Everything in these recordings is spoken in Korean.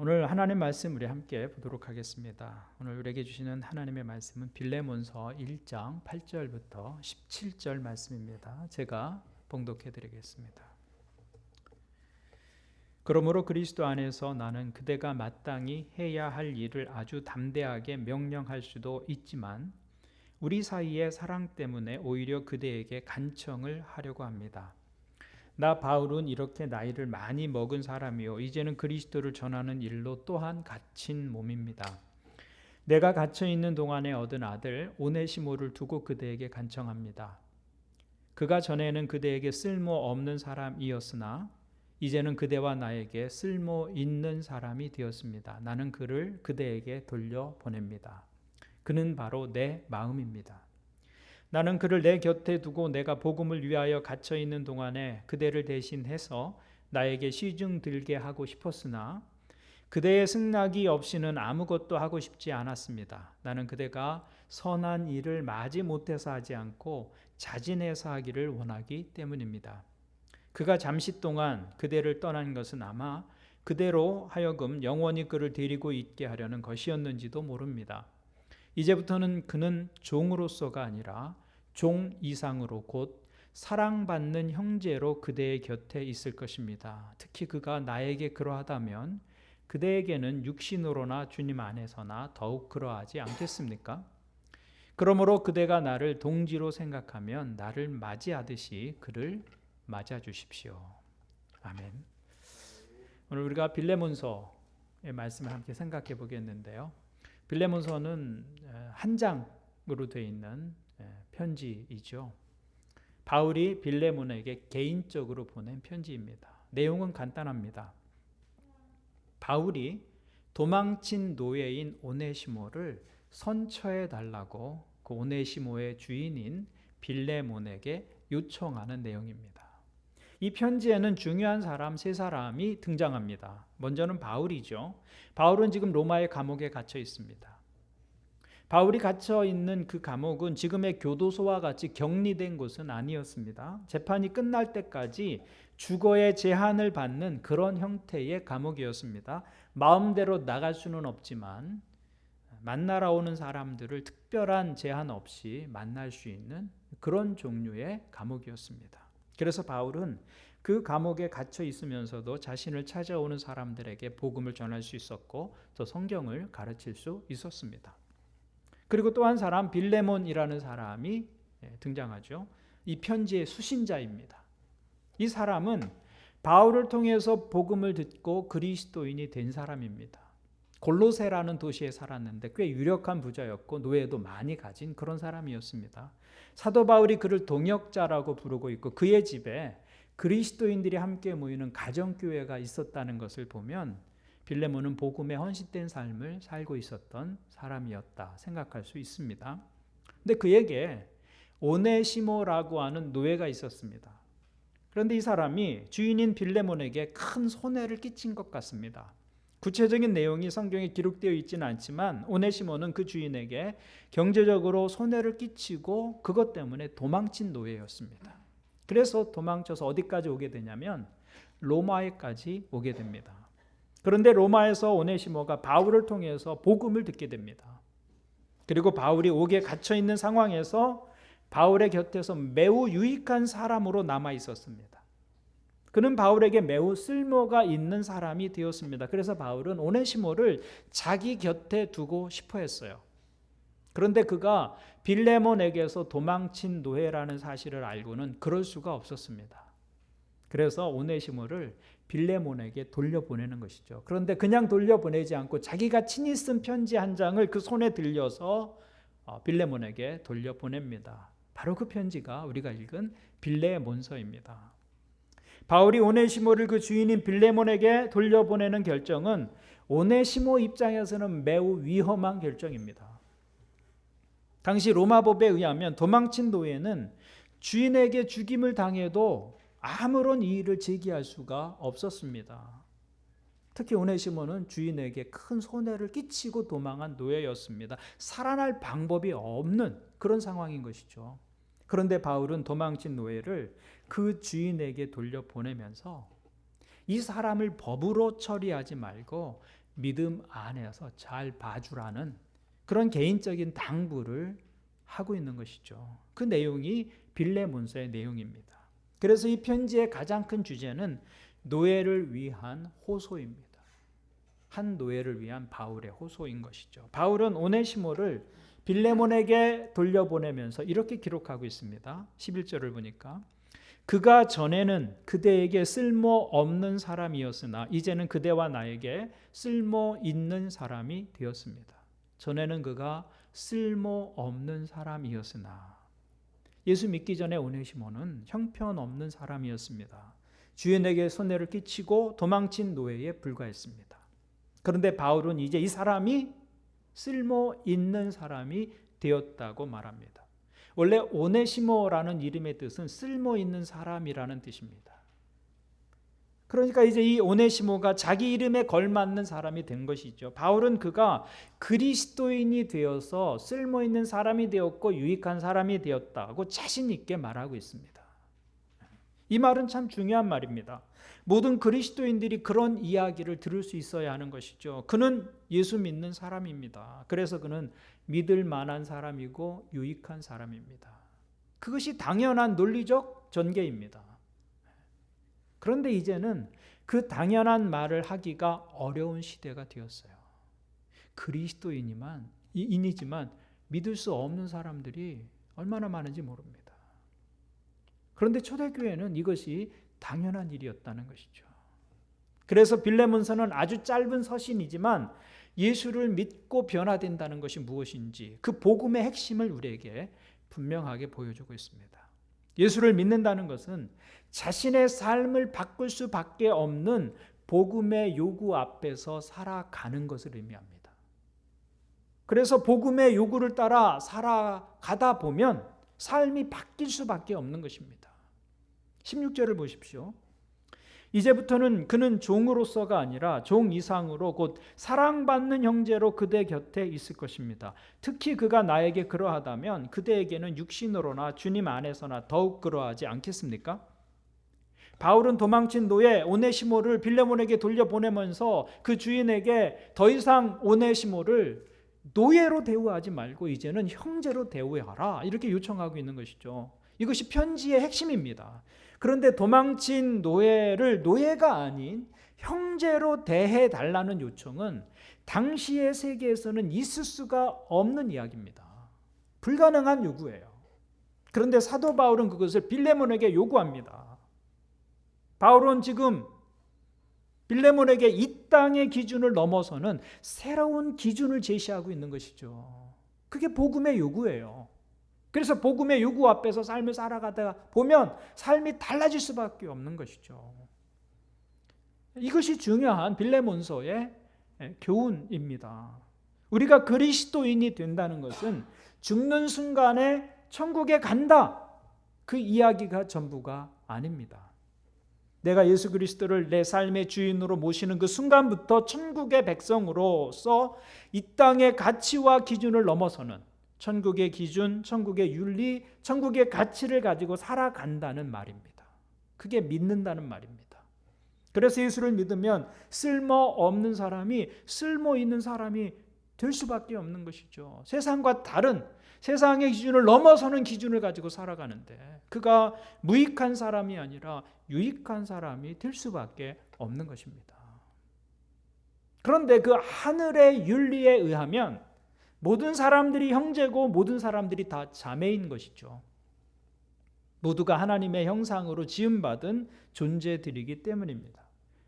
오늘 하나님 말씀 우리 함께 보도록 하겠습니다. 오늘 우리에게 주시는 하나님의 말씀은 빌레몬서 1장 8절부터 17절 말씀입니다. 제가 봉독해 드리겠습니다. 그러므로 그리스도 안에서 나는 그대가 마땅히 해야 할 일을 아주 담대하게 명령할 수도 있지만 우리 사이의 사랑 때문에 오히려 그대에게 간청을 하려고 합니다. 나 바울은 이렇게 나이를 많이 먹은 사람이요 이제는 그리스도를 전하는 일로 또한 갇힌 몸입니다. 내가 갇혀 있는 동안에 얻은 아들 오네시모를 두고 그대에게 간청합니다. 그가 전에는 그대에게 쓸모 없는 사람이었으나 이제는 그대와 나에게 쓸모 있는 사람이 되었습니다. 나는 그를 그대에게 돌려보냅니다. 그는 바로 내 마음입니다. 나는 그를 내 곁에 두고 내가 복음을 위하여 갇혀 있는 동안에 그대를 대신해서 나에게 시중 들게 하고 싶었으나 그대의 승낙이 없이는 아무것도 하고 싶지 않았습니다. 나는 그대가 선한 일을 마지 못해서 하지 않고 자진해서 하기를 원하기 때문입니다. 그가 잠시 동안 그대를 떠난 것은 아마 그대로 하여금 영원히 그를 데리고 있게 하려는 것이었는지도 모릅니다. 이제부터는 그는 종으로서가 아니라 종 이상으로 곧 사랑받는 형제로 그대의 곁에 있을 것입니다. 특히 그가 나에게 그러하다면 그대에게는 육신으로나 주님 안에서나 더욱 그러하지 않겠습니까? 그러므로 그대가 나를 동지로 생각하면 나를 맞이하듯이 그를 맞아주십시오. 아멘. 오늘 우리가 빌레몬서의 말씀을 함께 생각해 보겠는데요. 빌레몬서는 한 장으로 되어 있는 편지이죠. 바울이 빌레몬에게 개인적으로 보낸 편지입니다. 내용은 간단합니다. 바울이 도망친 노예인 오네시모를 선처해 달라고 그 오네시모의 주인인 빌레몬에게 요청하는 내용입니다. 이 편지에는 중요한 사람 세 사람이 등장합니다. 먼저는 바울이죠. 바울은 지금 로마의 감옥에 갇혀 있습니다. 바울이 갇혀 있는 그 감옥은 지금의 교도소와 같이 격리된 곳은 아니었습니다. 재판이 끝날 때까지 주거의 제한을 받는 그런 형태의 감옥이었습니다. 마음대로 나갈 수는 없지만 만나러 오는 사람들을 특별한 제한 없이 만날 수 있는 그런 종류의 감옥이었습니다. 그래서 바울은 그 감옥에 갇혀 있으면서도 자신을 찾아오는 사람들에게 복음을 전할 수 있었고 또 성경을 가르칠 수 있었습니다. 그리고 또 한 사람 빌레몬이라는 사람이 등장하죠. 이 편지의 수신자입니다. 이 사람은 바울을 통해서 복음을 듣고 그리스도인이 된 사람입니다. 골로새라는 도시에 살았는데 꽤 유력한 부자였고 노예도 많이 가진 그런 사람이었습니다. 사도 바울이 그를 동역자라고 부르고 있고 그의 집에 그리스도인들이 함께 모이는 가정교회가 있었다는 것을 보면 빌레몬은 복음에 헌신된 삶을 살고 있었던 사람이었다 생각할 수 있습니다. 근데 그에게 오네시모라고 하는 노예가 있었습니다. 그런데 이 사람이 주인인 빌레몬에게 큰 손해를 끼친 것 같습니다. 구체적인 내용이 성경에 기록되어 있지는 않지만 오네시모는 그 주인에게 경제적으로 손해를 끼치고 그것 때문에 도망친 노예였습니다. 그래서 도망쳐서 어디까지 오게 되냐면 로마에까지 오게 됩니다. 그런데 로마에서 오네시모가 바울을 통해서 복음을 듣게 됩니다. 그리고 바울이 옥에 갇혀 있는 상황에서 바울의 곁에서 매우 유익한 사람으로 남아 있었습니다. 그는 바울에게 매우 쓸모가 있는 사람이 되었습니다. 그래서 바울은 오네시모를 자기 곁에 두고 싶어 했어요. 그런데 그가 빌레몬에게서 도망친 노예라는 사실을 알고는 그럴 수가 없었습니다. 그래서 오네시모를 빌레몬에게 돌려보내는 것이죠. 그런데 그냥 돌려보내지 않고 자기가 친히 쓴 편지 한 장을 그 손에 들려서 빌레몬에게 돌려보냅니다. 바로 그 편지가 우리가 읽은 빌레몬서입니다. 바울이 오네시모를 그 주인인 빌레몬에게 돌려보내는 결정은 오네시모 입장에서는 매우 위험한 결정입니다. 당시 로마법에 의하면 도망친 노예는 주인에게 죽임을 당해도 아무런 이의를 제기할 수가 없었습니다. 특히 오네시모는 주인에게 큰 손해를 끼치고 도망한 노예였습니다. 살아날 방법이 없는 그런 상황인 것이죠. 그런데 바울은 도망친 노예를 그 주인에게 돌려보내면서 이 사람을 법으로 처리하지 말고 믿음 안에서 잘 봐주라는 그런 개인적인 당부를 하고 있는 것이죠. 그 내용이 빌레몬서의 내용입니다. 그래서 이 편지의 가장 큰 주제는 노예를 위한 호소입니다. 한 노예를 위한 바울의 호소인 것이죠. 바울은 오네시모를 빌레몬에게 돌려보내면서 이렇게 기록하고 있습니다. 11절을 보니까 그가 전에는 그대에게 쓸모없는 사람이었으나 이제는 그대와 나에게 쓸모있는 사람이 되었습니다. 전에는 그가 쓸모없는 사람이었으나 예수 믿기 전에 오네시모는 형편없는 사람이었습니다. 주인에게 손해를 끼치고 도망친 노예에 불과했습니다. 그런데 바울은 이제 이 사람이 쓸모있는 사람이 되었다고 말합니다. 원래 오네시모라는 이름의 뜻은 쓸모있는 사람이라는 뜻입니다. 그러니까 이제 이 오네시모가 자기 이름에 걸맞는 사람이 된 것이죠. 바울은 그가 그리스도인이 되어서 쓸모있는 사람이 되었고 유익한 사람이 되었다고 자신 있게 말하고 있습니다. 이 말은 참 중요한 말입니다. 모든 그리스도인들이 그런 이야기를 들을 수 있어야 하는 것이죠. 그는 예수 믿는 사람입니다. 그래서 그는 믿을 만한 사람이고 유익한 사람입니다. 그것이 당연한 논리적 전개입니다. 그런데 이제는 그 당연한 말을 하기가 어려운 시대가 되었어요. 그리스도인이지만 믿을 수 없는 사람들이 얼마나 많은지 모릅니다. 그런데 초대교회는 이것이 당연한 일이었다는 것이죠. 그래서 빌레몬서는 아주 짧은 서신이지만 예수를 믿고 변화된다는 것이 무엇인지 그 복음의 핵심을 우리에게 분명하게 보여주고 있습니다. 예수를 믿는다는 것은 자신의 삶을 바꿀 수밖에 없는 복음의 요구 앞에서 살아가는 것을 의미합니다. 그래서 복음의 요구를 따라 살아가다 보면 삶이 바뀔 수밖에 없는 것입니다. 16절을 보십시오. 이제부터는 그는 종으로서가 아니라 종 이상으로 곧 사랑받는 형제로 그대 곁에 있을 것입니다. 특히 그가 나에게 그러하다면 그대에게는 육신으로나 주님 안에서나 더욱 그러하지 않겠습니까? 바울은 도망친 노예 오네시모를 빌레몬에게 돌려보내면서 그 주인에게 더 이상 오네시모를 노예로 대우하지 말고 이제는 형제로 대우하라 이렇게 요청하고 있는 것이죠. 이것이 편지의 핵심입니다. 그런데 도망친 노예를 노예가 아닌 형제로 대해달라는 요청은 당시의 세계에서는 있을 수가 없는 이야기입니다. 불가능한 요구예요. 그런데 사도 바울은 그것을 빌레몬에게 요구합니다. 바울은 지금 빌레몬에게 이 땅의 기준을 넘어서는 새로운 기준을 제시하고 있는 것이죠. 그게 복음의 요구예요. 그래서 복음의 요구 앞에서 삶을 살아가다 보면 삶이 달라질 수밖에 없는 것이죠. 이것이 중요한 빌레몬서의 교훈입니다. 우리가 그리스도인이 된다는 것은 죽는 순간에 천국에 간다. 그 이야기가 전부가 아닙니다. 내가 예수 그리스도를 내 삶의 주인으로 모시는 그 순간부터 천국의 백성으로서 이 땅의 가치와 기준을 넘어서는 천국의 기준, 천국의 윤리, 천국의 가치를 가지고 살아간다는 말입니다. 그게 믿는다는 말입니다. 그래서 예수를 믿으면 쓸모없는 사람이 쓸모 있는 사람이 될 수밖에 없는 것이죠. 세상과 다른 세상의 기준을 넘어서는 기준을 가지고 살아가는데 그가 무익한 사람이 아니라 유익한 사람이 될 수밖에 없는 것입니다. 그런데 그 하늘의 윤리에 의하면 모든 사람들이 형제고 모든 사람들이 다 자매인 것이죠. 모두가 하나님의 형상으로 지음받은 존재들이기 때문입니다.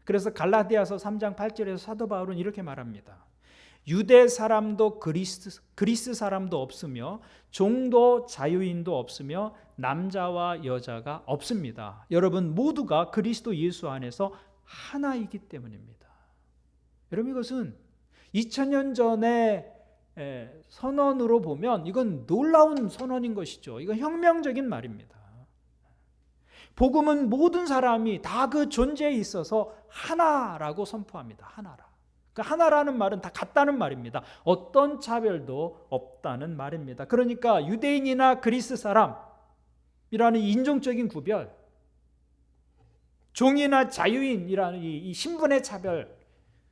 그래서 갈라디아서 3장 8절에서 사도 바울은 이렇게 말합니다. 유대 사람도 그리스 사람도 없으며 종도 자유인도 없으며 남자와 여자가 없습니다. 여러분 모두가 그리스도 예수 안에서 하나이기 때문입니다. 여러분 이것은 2000년 전에 선언으로 보면 이건 놀라운 선언인 것이죠. 이건 혁명적인 말입니다. 복음은 모든 사람이 다 그 존재에 있어서 하나라고 선포합니다. 하나라. 그 하나라는 말은 다 같다는 말입니다. 어떤 차별도 없다는 말입니다. 그러니까 유대인이나 그리스 사람이라는 인종적인 구별, 종이나 자유인이라는 이 신분의 차별,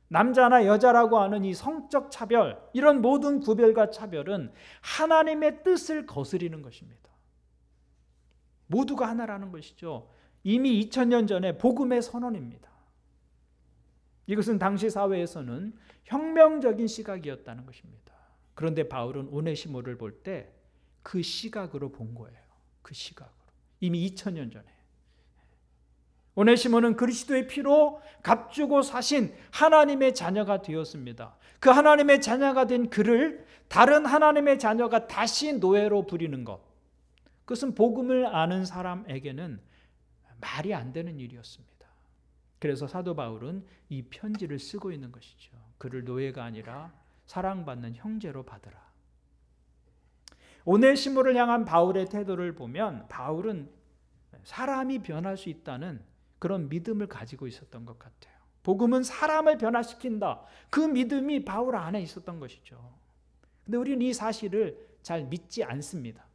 남자나 여자라고 하는 이 성적 차별, 이런 모든 구별과 차별은 하나님의 뜻을 거스리는 것입니다. 모두가 하나라는 것이죠. 이미 2000년 전에 복음의 선언입니다. 이것은 당시 사회에서는 혁명적인 시각이었다는 것입니다. 그런데 바울은 오네시모를 볼 때 그 시각으로 본 거예요. 그 시각으로. 이미 2000년 전에. 오네시모는 그리스도의 피로 값주고 사신 하나님의 자녀가 되었습니다. 그 하나님의 자녀가 된 그를 다른 하나님의 자녀가 다시 노예로 부리는 것, 그것은 복음을 아는 사람에게는 말이 안 되는 일이었습니다. 그래서 사도 바울은 이 편지를 쓰고 있는 것이죠. 그를 노예가 아니라 사랑받는 형제로 받으라. 오네시모를 향한 바울의 태도를 보면 바울은 사람이 변할 수 있다는 그런 믿음을 가지고 있었던 것 같아요. 복음은 사람을 변화시킨다. 그 믿음이 바울 안에 있었던 것이죠. 근데 우리는 이 사실을 잘 믿지 않습니다.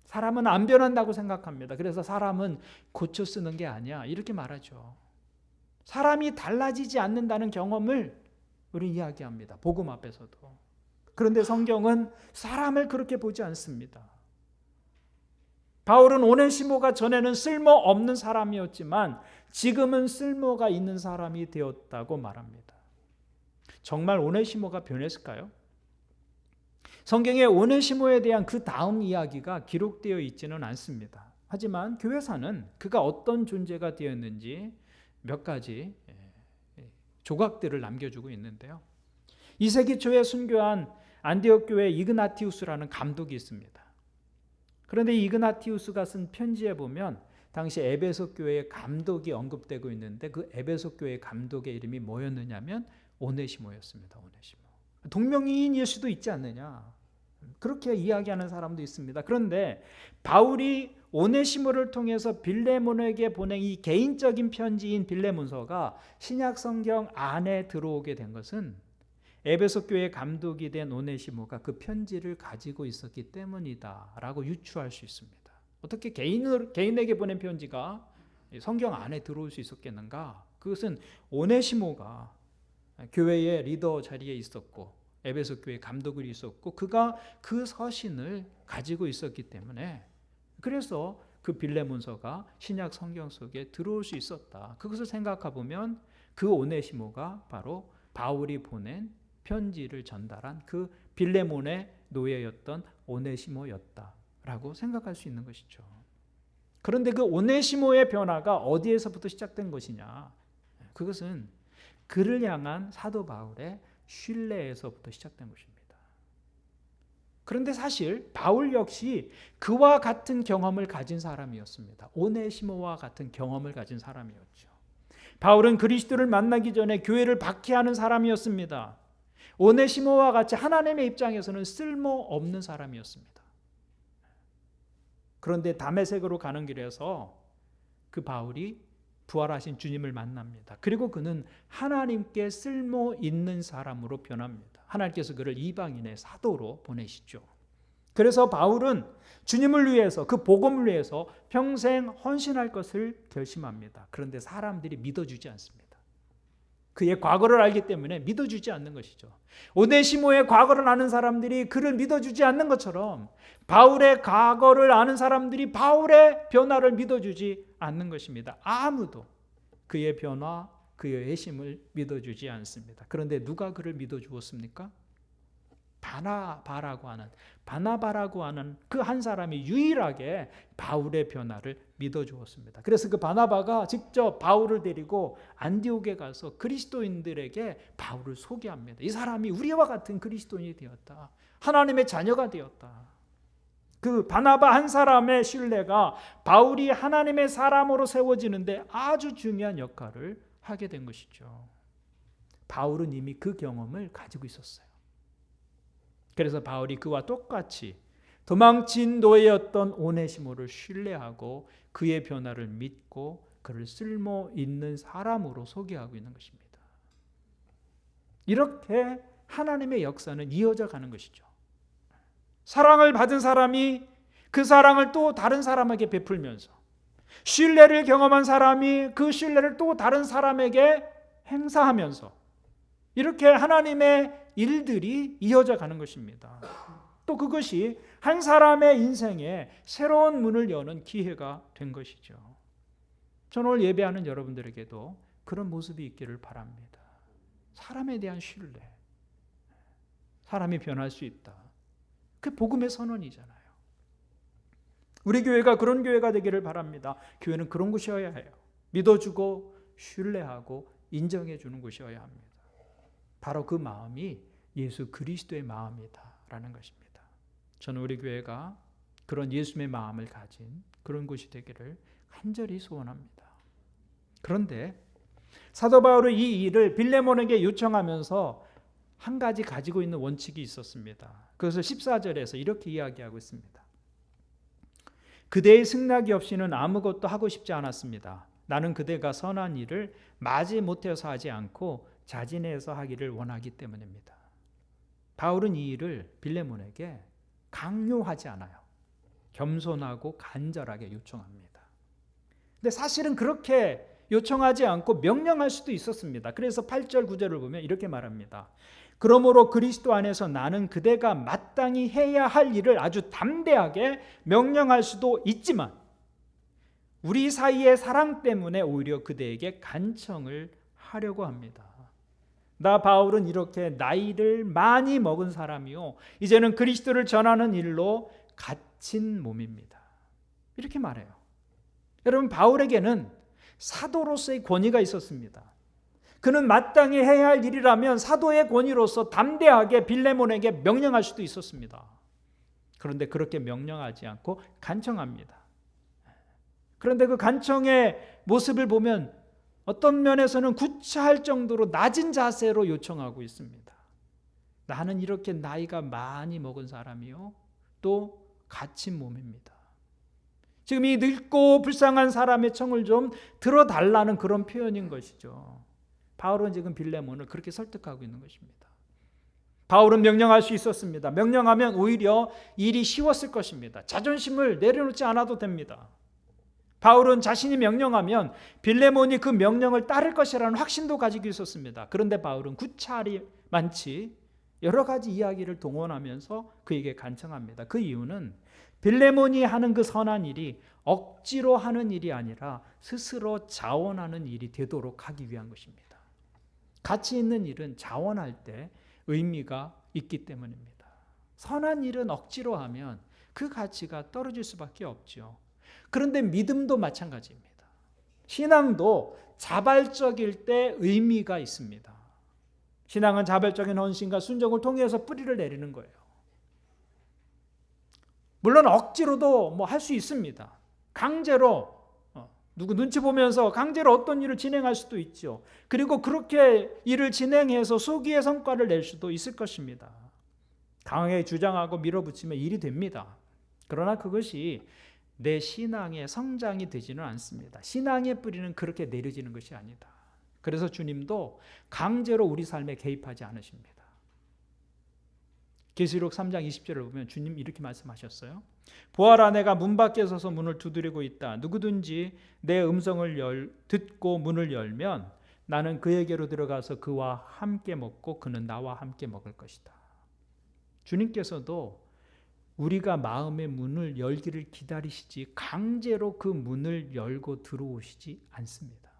사람은 안 변한다고 생각합니다. 그래서 사람은 고쳐 쓰는 게 아니야, 이렇게 말하죠. 사람이 달라지지 않는다는 경험을 우리 이야기합니다. 복음 앞에서도. 그런데 성경은 사람을 그렇게 보지 않습니다. 바울은 오네시모가 전에는 쓸모없는 사람이었지만 지금은 쓸모가 있는 사람이 되었다고 말합니다. 정말 오네시모가 변했을까요? 성경에 오네시모에 대한 그 다음 이야기가 기록되어 있지는 않습니다. 하지만 교회사는 그가 어떤 존재가 되었는지 몇 가지 조각들을 남겨주고 있는데요. 2세기 초에 순교한 안디옥 교회 이그나티우스라는 감독이 있습니다. 그런데 이그나티우스가 쓴 편지에 보면 당시 에베소 교회의 감독이 언급되고 있는데 그 에베소 교회 감독의 이름이 뭐였느냐면 오네시모였습니다. 오네시모. 동명이인일 수도 있지 않느냐, 그렇게 이야기하는 사람도 있습니다. 그런데 바울이 오네시모를 통해서 빌레몬에게 보낸 이 개인적인 편지인 빌레몬서가 신약 성경 안에 들어오게 된 것은 에베소 교회 감독이 된 오네시모가 그 편지를 가지고 있었기 때문이다라고 유추할 수 있습니다. 어떻게 개인에게 보낸 편지가 성경 안에 들어올 수 있었겠는가? 그것은 오네시모가 교회의 리더 자리에 있었고 에베소 교회 감독을 있었고 그가 그 서신을 가지고 있었기 때문에, 그래서 그 빌레몬서가 신약 성경 속에 들어올 수 있었다. 그것을 생각해 보면 그 오네시모가 바로 바울이 보낸 편지를 전달한 그 빌레몬의 노예였던 오네시모였다라고 생각할 수 있는 것이죠. 그런데 그 오네시모의 변화가 어디에서부터 시작된 것이냐? 그것은 그를 향한 사도 바울의 신뢰에서부터 시작된 것입니다. 그런데 사실 바울 역시 그와 같은 경험을 가진 사람이었습니다. 오네시모와 같은 경험을 가진 사람이었죠. 바울은 그리스도를 만나기 전에 교회를 박해하는 사람이었습니다. 오네시모와 같이 하나님의 입장에서는 쓸모없는 사람이었습니다. 그런데 다메섹으로 가는 길에서 그 바울이 부활하신 주님을 만납니다. 그리고 그는 하나님께 쓸모 있는 사람으로 변합니다. 하나님께서 그를 이방인의 사도로 보내시죠. 그래서 바울은 주님을 위해서, 그 복음을 위해서 평생 헌신할 것을 결심합니다. 그런데 사람들이 믿어주지 않습니다. 그의 과거를 알기 때문에 믿어주지 않는 것이죠. 오네시모의 과거를 아는 사람들이 그를 믿어주지 않는 것처럼 바울의 과거를 아는 사람들이 바울의 변화를 믿어주지 않는 것입니다. 아무도 그의 변화, 그의 회심을 믿어주지 않습니다. 그런데 누가 그를 믿어주었습니까? 바나바라고 하는 그 한 사람이 유일하게 바울의 변화를 믿어주었습니다. 그래서 그 바나바가 직접 바울을 데리고 안디옥에 가서 그리스도인들에게 바울을 소개합니다. 이 사람이 우리와 같은 그리스도인이 되었다. 하나님의 자녀가 되었다. 그 바나바 한 사람의 신뢰가 바울이 하나님의 사람으로 세워지는데 아주 중요한 역할을 하게 된 것이죠. 바울은 이미 그 경험을 가지고 있었어요. 그래서 바울이 그와 똑같이 도망친 노예였던 오네시모를 신뢰하고 그의 변화를 믿고 그를 쓸모 있는 사람으로 소개하고 있는 것입니다. 이렇게 하나님의 역사는 이어져 가는 것이죠. 사랑을 받은 사람이 그 사랑을 또 다른 사람에게 베풀면서, 신뢰를 경험한 사람이 그 신뢰를 또 다른 사람에게 행사하면서 이렇게 하나님의 일들이 이어져 가는 것입니다. 또 그것이 한 사람의 인생에 새로운 문을 여는 기회가 된 것이죠. 저는 오늘 예배하는 여러분들에게도 그런 모습이 있기를 바랍니다. 사람에 대한 신뢰, 사람이 변할 수 있다. 그 복음의 선언이잖아요. 우리 교회가 그런 교회가 되기를 바랍니다. 교회는 그런 곳이어야 해요. 믿어주고 신뢰하고 인정해주는 곳이어야 합니다. 바로 그 마음이 예수 그리스도의 마음이다라는 것입니다. 저는 우리 교회가 그런 예수의 마음을 가진 그런 곳이 되기를 간절히 소원합니다. 그런데 사도 바울은 이 일을 빌레몬에게 요청하면서 한 가지 가지고 있는 원칙이 있었습니다. 그것을 14절에서 이렇게 이야기하고 있습니다. 그대의 승낙이 없이는 아무것도 하고 싶지 않았습니다. 나는 그대가 선한 일을 마지 못해서 하지 않고 자진해서 하기를 원하기 때문입니다. 바울은 이 일을 빌레몬에게 강요하지 않아요. 겸손하고 간절하게 요청합니다. 근데 사실은 그렇게 요청하지 않고 명령할 수도 있었습니다. 그래서 8절 9절을 보면 이렇게 말합니다. 그러므로 그리스도 안에서 나는 그대가 마땅히 해야 할 일을 아주 담대하게 명령할 수도 있지만 우리 사이의 사랑 때문에 오히려 그대에게 간청을 하려고 합니다. 나 바울은 이렇게 나이를 많이 먹은 사람이요 이제는 그리스도를 전하는 일로 갇힌 몸입니다. 이렇게 말해요. 여러분, 바울에게는 사도로서의 권위가 있었습니다. 그는 마땅히 해야 할 일이라면 사도의 권위로서 담대하게 빌레몬에게 명령할 수도 있었습니다. 그런데 그렇게 명령하지 않고 간청합니다. 그런데 그 간청의 모습을 보면 어떤 면에서는 구차할 정도로 낮은 자세로 요청하고 있습니다. 나는 이렇게 나이가 많이 먹은 사람이요 또 갇힌 몸입니다. 지금 이 늙고 불쌍한 사람의 청을 좀 들어달라는 그런 표현인 것이죠. 바울은 지금 빌레몬을 그렇게 설득하고 있는 것입니다. 바울은 명령할 수 있었습니다. 명령하면 오히려 일이 쉬웠을 것입니다. 자존심을 내려놓지 않아도 됩니다. 바울은 자신이 명령하면 빌레몬이 그 명령을 따를 것이라는 확신도 가지고 있었습니다. 그런데 바울은 구차하리 많지 여러 가지 이야기를 동원하면서 그에게 간청합니다. 그 이유는 빌레몬이 하는 그 선한 일이 억지로 하는 일이 아니라 스스로 자원하는 일이 되도록 하기 위한 것입니다. 가치 있는 일은 자원할 때 의미가 있기 때문입니다. 선한 일은 억지로 하면 그 가치가 떨어질 수밖에 없죠. 그런데 믿음도 마찬가지입니다. 신앙도 자발적일 때 의미가 있습니다. 신앙은 자발적인 헌신과 순종을 통해서 뿌리를 내리는 거예요. 물론 억지로도 뭐 할 수 있습니다. 강제로 누구 눈치 보면서 강제로 어떤 일을 진행할 수도 있죠. 그리고 그렇게 일을 진행해서 소기의 성과를 낼 수도 있을 것입니다. 강하게 주장하고 밀어붙이면 일이 됩니다. 그러나 그것이 내 신앙의 성장이 되지는 않습니다. 신앙의 뿌리는 그렇게 내려지는 것이 아니다. 그래서 주님도 강제로 우리 삶에 개입하지 않으십니다. 계시록 3장 20절을 보면 주님 이렇게 말씀하셨어요. 보아라, 내가 문 밖에 서서 문을 두드리고 있다. 누구든지 내 음성을 듣고 문을 열면 나는 그에게로 들어가서 그와 함께 먹고 그는 나와 함께 먹을 것이다. 주님께서도 우리가 마음의 문을 열기를 기다리시지 강제로 그 문을 열고 들어오시지 않습니다.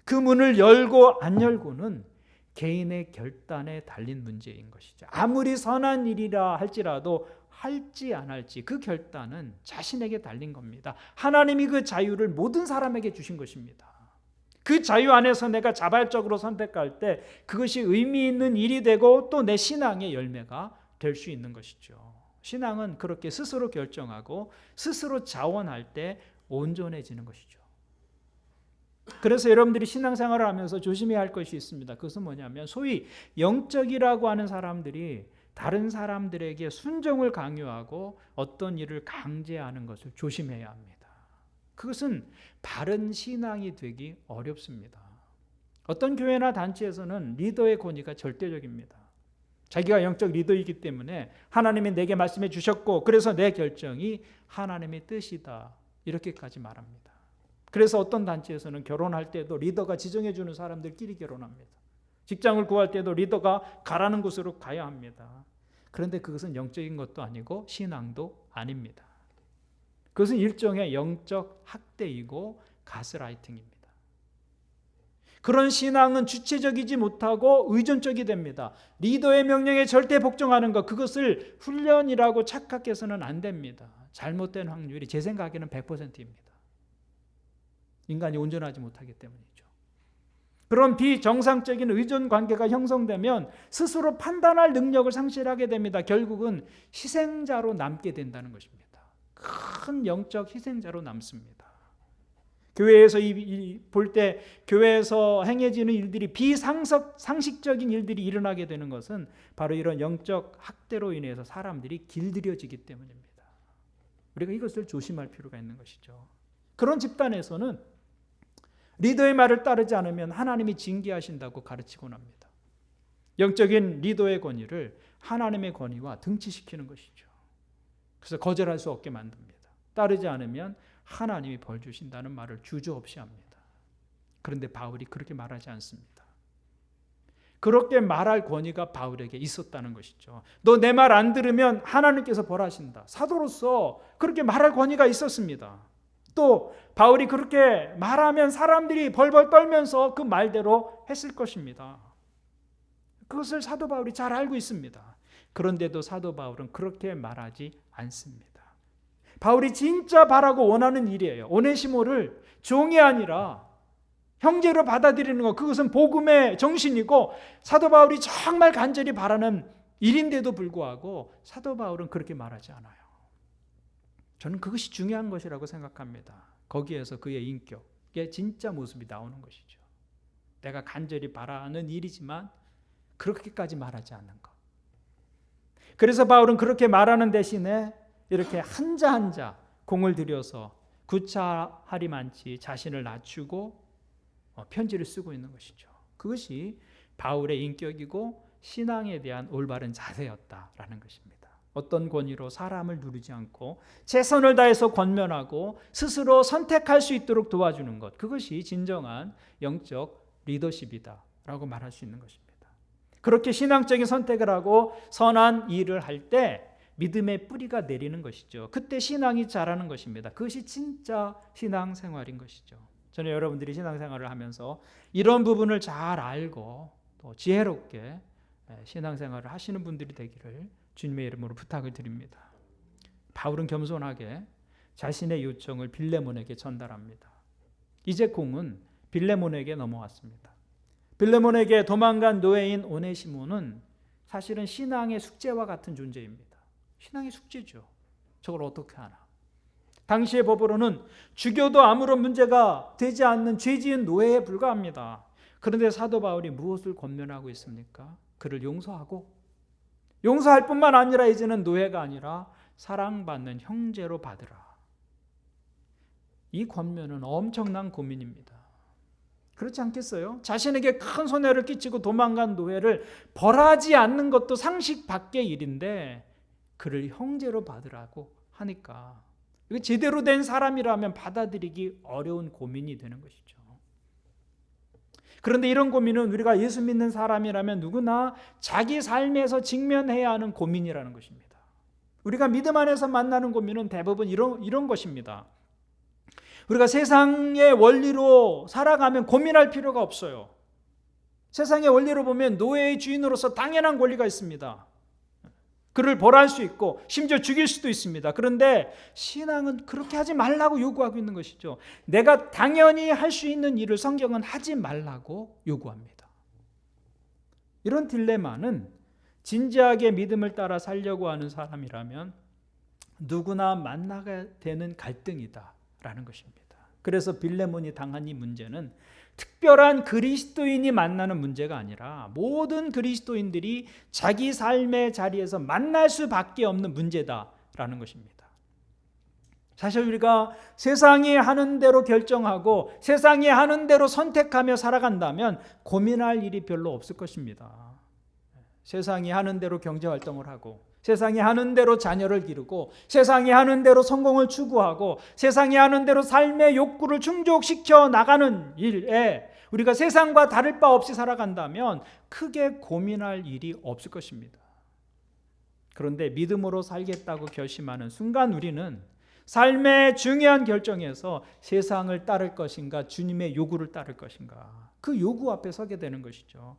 그 문을 열고 안 열고는 개인의 결단에 달린 문제인 것이죠. 아무리 선한 일이라 할지라도 할지 안 할지 그 결단은 자신에게 달린 겁니다. 하나님이 그 자유를 모든 사람에게 주신 것입니다. 그 자유 안에서 내가 자발적으로 선택할 때 그것이 의미 있는 일이 되고 또 내 신앙의 열매가 될 수 있는 것이죠. 신앙은 그렇게 스스로 결정하고 스스로 자원할 때 온전해지는 것이죠. 그래서 여러분들이 신앙생활을 하면서 조심해야 할 것이 있습니다. 그것은 뭐냐면 소위 영적이라고 하는 사람들이 다른 사람들에게 순종을 강요하고 어떤 일을 강제하는 것을 조심해야 합니다. 그것은 바른 신앙이 되기 어렵습니다. 어떤 교회나 단체에서는 리더의 권위가 절대적입니다. 자기가 영적 리더이기 때문에 하나님이 내게 말씀해 주셨고 그래서 내 결정이 하나님의 뜻이다 이렇게까지 말합니다. 그래서 어떤 단체에서는 결혼할 때도 리더가 지정해 주는 사람들끼리 결혼합니다. 직장을 구할 때도 리더가 가라는 곳으로 가야 합니다. 그런데 그것은 영적인 것도 아니고 신앙도 아닙니다. 그것은 일종의 영적 학대이고 가스라이팅입니다. 그런 신앙은 주체적이지 못하고 의존적이 됩니다. 리더의 명령에 절대 복종하는 것, 그것을 훈련이라고 착각해서는 안 됩니다. 잘못된 확률이 제 생각에는 100%입니다. 인간이 온전하지 못하기 때문이죠. 그런 비정상적인 의존 관계가 형성되면 스스로 판단할 능력을 상실하게 됩니다. 결국은 희생자로 남게 된다는 것입니다. 큰 영적 희생자로 남습니다. 교회에서 볼 때 교회에서 행해지는 일들이 비상식적인 일들이 일어나게 되는 것은 바로 이런 영적 학대로 인해서 사람들이 길들여지기 때문입니다. 우리가 이것을 조심할 필요가 있는 것이죠. 그런 집단에서는 리더의 말을 따르지 않으면 하나님이 징계하신다고 가르치곤 합니다. 영적인 리더의 권위를 하나님의 권위와 등치시키는 것이죠. 그래서 거절할 수 없게 만듭니다. 따르지 않으면 하나님이 벌 주신다는 말을 주저없이 합니다. 그런데 바울이 그렇게 말하지 않습니다. 그렇게 말할 권위가 바울에게 있었다는 것이죠. 너 내 말 안 들으면 하나님께서 벌하신다. 사도로서 그렇게 말할 권위가 있었습니다. 또 바울이 그렇게 말하면 사람들이 벌벌 떨면서 그 말대로 했을 것입니다. 그것을 사도 바울이 잘 알고 있습니다. 그런데도 사도 바울은 그렇게 말하지 않습니다. 바울이 진짜 바라고 원하는 일이에요. 오네시모를 종이 아니라 형제로 받아들이는 것, 그것은 복음의 정신이고 사도 바울이 정말 간절히 바라는 일인데도 불구하고 사도 바울은 그렇게 말하지 않아요. 저는 그것이 중요한 것이라고 생각합니다. 거기에서 그의 인격의 진짜 모습이 나오는 것이죠. 내가 간절히 바라는 일이지만 그렇게까지 말하지 않는 것. 그래서 바울은 그렇게 말하는 대신에 이렇게 한자 한자 공을 들여서 구차하리만치 자신을 낮추고 편지를 쓰고 있는 것이죠. 그것이 바울의 인격이고 신앙에 대한 올바른 자세였다라는 것입니다. 어떤 권위로 사람을 누르지 않고 최선을 다해서 권면하고 스스로 선택할 수 있도록 도와주는 것, 그것이 진정한 영적 리더십이다라고 말할 수 있는 것입니다. 그렇게 신앙적인 선택을 하고 선한 일을 할 때 믿음의 뿌리가 내리는 것이죠. 그때 신앙이 자라는 것입니다. 그것이 진짜 신앙생활인 것이죠. 저는 여러분들이 신앙생활을 하면서 이런 부분을 잘 알고 또 지혜롭게 신앙생활을 하시는 분들이 되기를 주님의 이름으로 부탁을 드립니다. 바울은 겸손하게 자신의 요청을 빌레몬에게 전달합니다. 이제 공은 빌레몬에게 넘어왔습니다. 빌레몬에게 도망간 노예인 오네시모는 사실은 신앙의 숙제와 같은 존재입니다. 신앙의 숙제죠. 저걸 어떻게 하나. 당시의 법으로는 죽여도 아무런 문제가 되지 않는 죄지은 노예에 불과합니다. 그런데 사도 바울이 무엇을 권면하고 있습니까? 그를 용서할 뿐만 아니라 이제는 노예가 아니라 사랑받는 형제로 받으라. 이 권면은 엄청난 고민입니다. 그렇지 않겠어요? 자신에게 큰 손해를 끼치고 도망간 노예를 벌하지 않는 것도 상식 밖의 일인데 그를 형제로 받으라고 하니까 이거 제대로 된 사람이라면 받아들이기 어려운 고민이 되는 것이죠. 그런데 이런 고민은 우리가 예수 믿는 사람이라면 누구나 자기 삶에서 직면해야 하는 고민이라는 것입니다. 우리가 믿음 안에서 만나는 고민은 대부분 이런 것입니다. 우리가 세상의 원리로 살아가면 고민할 필요가 없어요. 세상의 원리로 보면 노예의 주인으로서 당연한 권리가 있습니다. 그를 벌할 수 있고 심지어 죽일 수도 있습니다. 그런데 신앙은 그렇게 하지 말라고 요구하고 있는 것이죠. 내가 당연히 할 수 있는 일을 성경은 하지 말라고 요구합니다. 이런 딜레마는 진지하게 믿음을 따라 살려고 하는 사람이라면 누구나 만나게 되는 갈등이다라는 것입니다. 그래서 빌레몬이 당한 이 문제는 특별한 그리스도인이 만나는 문제가 아니라 모든 그리스도인들이 자기 삶의 자리에서 만날 수밖에 없는 문제다라는 것입니다. 사실 우리가 세상이 하는 대로 결정하고 세상이 하는 대로 선택하며 살아간다면 고민할 일이 별로 없을 것입니다. 세상이 하는 대로 경제활동을 하고 세상이 하는 대로 자녀를 기르고 세상이 하는 대로 성공을 추구하고 세상이 하는 대로 삶의 욕구를 충족시켜 나가는 일에 우리가 세상과 다를 바 없이 살아간다면 크게 고민할 일이 없을 것입니다. 그런데 믿음으로 살겠다고 결심하는 순간 우리는 삶의 중요한 결정에서 세상을 따를 것인가 주님의 요구를 따를 것인가 그 요구 앞에 서게 되는 것이죠.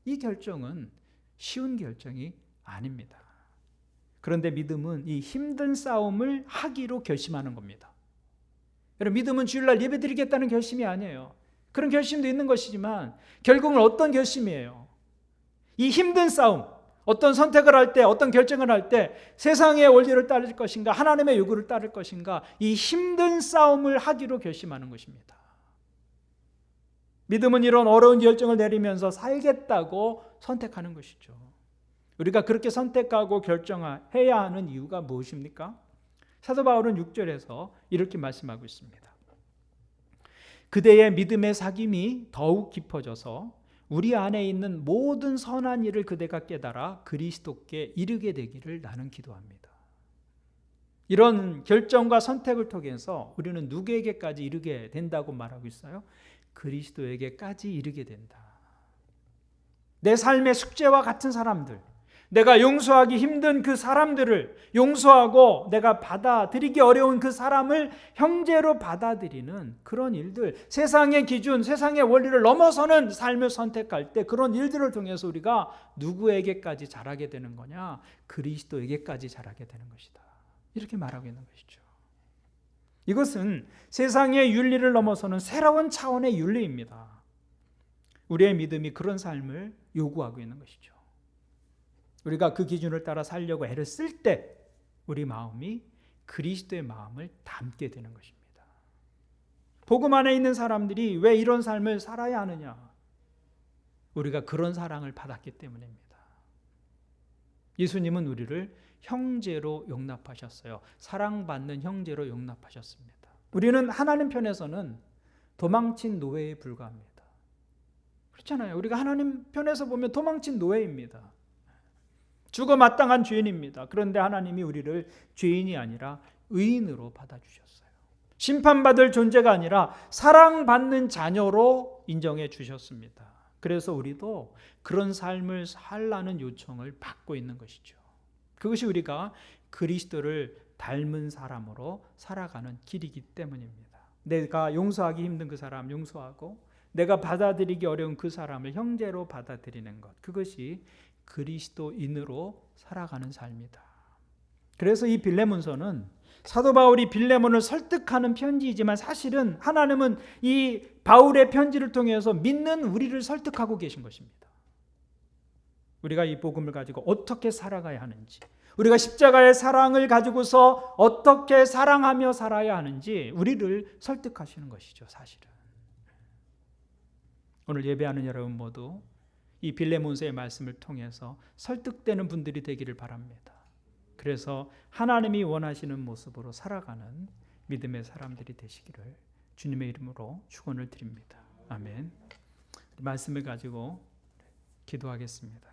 이 결정은 쉬운 결정이 아닙니다. 그런데 믿음은 이 힘든 싸움을 하기로 결심하는 겁니다. 여러분, 믿음은 주일날 예배드리겠다는 결심이 아니에요. 그런 결심도 있는 것이지만 결국은 어떤 결심이에요? 이 힘든 싸움, 어떤 선택을 할 때, 어떤 결정을 할 때 세상의 원리를 따를 것인가 하나님의 요구를 따를 것인가 이 힘든 싸움을 하기로 결심하는 것입니다. 믿음은 이런 어려운 결정을 내리면서 살겠다고 선택하는 것이죠. 우리가 그렇게 선택하고 결정해야 하는 이유가 무엇입니까? 사도 바울은 6절에서 이렇게 말씀하고 있습니다. 그대의 믿음의 사귐이 더욱 깊어져서 우리 안에 있는 모든 선한 일을 그대가 깨달아 그리스도께 이르게 되기를 나는 기도합니다. 이런 결정과 선택을 통해서 우리는 누구에게까지 이르게 된다고 말하고 있어요? 그리스도에게까지 이르게 된다. 내 삶의 숙제와 같은 사람들, 내가 용서하기 힘든 그 사람들을 용서하고 내가 받아들이기 어려운 그 사람을 형제로 받아들이는 그런 일들, 세상의 기준, 세상의 원리를 넘어서는 삶을 선택할 때 그런 일들을 통해서 우리가 누구에게까지 자라게 되는 거냐? 그리스도에게까지 자라게 되는 것이다. 이렇게 말하고 있는 것이죠. 이것은 세상의 윤리를 넘어서는 새로운 차원의 윤리입니다. 우리의 믿음이 그런 삶을 요구하고 있는 것이죠. 우리가 그 기준을 따라 살려고 애를 쓸 때 우리 마음이 그리스도의 마음을 담게 되는 것입니다. 복음 안에 있는 사람들이 왜 이런 삶을 살아야 하느냐? 우리가 그런 사랑을 받았기 때문입니다. 예수님은 우리를 형제로 용납하셨어요. 사랑받는 형제로 용납하셨습니다. 우리는 하나님 편에서는 도망친 노예에 불과합니다. 그렇잖아요. 우리가 하나님 편에서 보면 도망친 노예입니다. 죽어 마땅한 죄인입니다. 그런데 하나님이 우리를 죄인이 아니라 의인으로 받아주셨어요. 심판받을 존재가 아니라 사랑받는 자녀로 인정해 주셨습니다. 그래서 우리도 그런 삶을 살라는 요청을 받고 있는 것이죠. 그것이 우리가 그리스도를 닮은 사람으로 살아가는 길이기 때문입니다. 내가 용서하기 힘든 그 사람 용서하고 내가 받아들이기 어려운 그 사람을 형제로 받아들이는 것, 그것이 그리스도인으로 살아가는 삶이다. 그래서 이 빌레몬서는 사도 바울이 빌레몬을 설득하는 편지이지만 사실은 하나님은 이 바울의 편지를 통해서 믿는 우리를 설득하고 계신 것입니다. 우리가 이 복음을 가지고 어떻게 살아가야 하는지, 우리가 십자가의 사랑을 가지고서 어떻게 사랑하며 살아야 하는지 우리를 설득하시는 것이죠. 사실은 오늘 예배하는 여러분 모두 이 빌레몬서의 말씀을 통해서 설득되는 분들이 되기를 바랍니다. 그래서 하나님이 원하시는 모습으로 살아가는 믿음의 사람들이 되시기를 주님의 이름으로 축원을 드립니다. 아멘. 말씀을 가지고 기도하겠습니다.